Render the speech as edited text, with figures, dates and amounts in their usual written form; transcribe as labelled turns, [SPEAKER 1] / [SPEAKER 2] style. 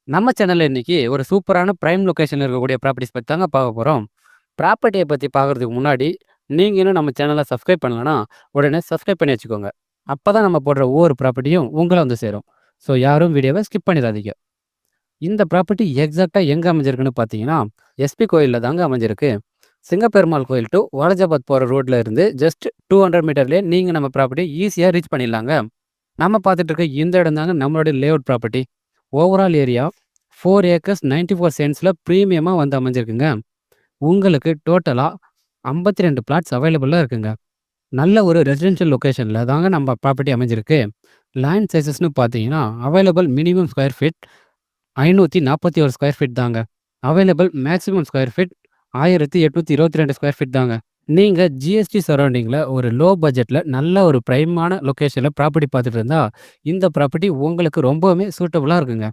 [SPEAKER 1] நம்ம சேனல்ல இன்னைக்கு ஒரு சூப்பரான பிரைம் லொகேஷன்ல இருக்கக்கூடிய ப்ராப்பர்ட்டிஸ் பத்தி தாங்க பார்க்க போறோம். ப்ராப்பர்ட்டிய பத்தி பார்க்கறதுக்கு முன்னாடி, நீங்க இன்னும் நம்ம சேனல சப்ஸ்கிரைப் பண்ணலனா, உடனே சப்ஸ்கிரைப் பண்ணி வச்சுக்கோங்க. அப்பதான் நம்ம போடுற ஒவ்வொரு ப்ராப்பர்ட்டியும் உங்கள வந்து சேரும். ஸோ யாரும் வீடியோவ ஸ்கிப் பண்ணிறாதீங்க. இந்த ப்ராப்பர்ட்டி எக்ஸாக்ட்டா எங்க அமைஞ்சிருக்குன்னு பார்த்தீங்கன்னா, எஸ்பி கோயில்ல தாங்க அமைஞ்சிருக்கு. சிங்கப்பெருமாள் கோயில் டூ வாலாஜாபாத் போற ரோட்ல இருந்து ஜஸ்ட் 200 மீட்டர்லயே நீங்க நம்ம ப்ராப்பர்ட்டிய ஈஸியா ரீச் பண்ணிடலாங்க. நம்ம பார்த்துட்டு இருக்க இந்த இடம் தாங்க நம்மளுடைய layout property. Overall area 4 acres 94 சென்ட்ஸ்ல பிரீமியமா வந்து அமைஞ்சிருக்குங்க. உங்களுக்கு டோட்டலா 52 பிளாட்ஸ் அவைலபிளா இருக்குங்க. நல்ல ஒரு ரெசிடென்ஷியல் லொகேஷன்ல தாங்க நம்ம ப்ராப்பர்ட்டி அமைஞ்சிருக்கு. லேண்ட் சைஸஸ்ன்னு பார்த்தீங்கன்னா, available minimum square feet 541 square feet தாங்க. Available maximum square feet 1822 square feet தாங்க. நீங்க ஜிஎஸ்டி சரவுண்டிங்ல ஒரு லோ பட்ஜெட்ல நல்ல ஒரு பிரைமான லொகேஷன்ல ப்ராப்பர்ட்டி பார்த்துட்டு இருந்தா, இந்த ப்ராப்பர்ட்டி உங்களுக்கு ரொம்பவுமே சூட்டபுளா இருக்குங்க.